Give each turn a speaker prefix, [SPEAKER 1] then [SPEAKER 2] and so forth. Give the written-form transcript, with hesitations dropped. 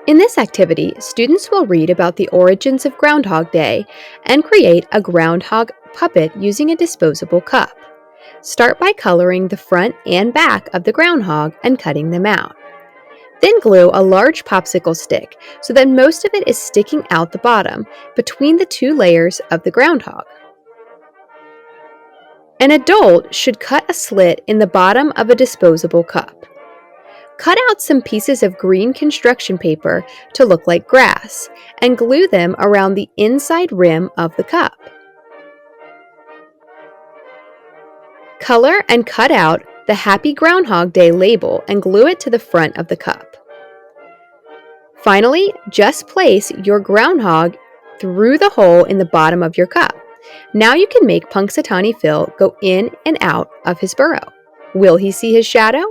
[SPEAKER 1] In this activity, students will read about the origins of Groundhog Day and create a groundhog puppet using a disposable cup. Start by coloring the front and back of the groundhog and cutting them out. Then glue a large popsicle stick so that most of it is sticking out the bottom between the two layers of the groundhog. An adult should cut a slit in the bottom of a disposable cup. Cut out some pieces of green construction paper to look like grass and glue them around the inside rim of the cup. Color and cut out the Happy Groundhog Day label and glue it to the front of the cup. Finally, just place your groundhog through the hole in the bottom of your cup. Now you can make Punxsutawney Phil go in and out of his burrow. Will he see his shadow?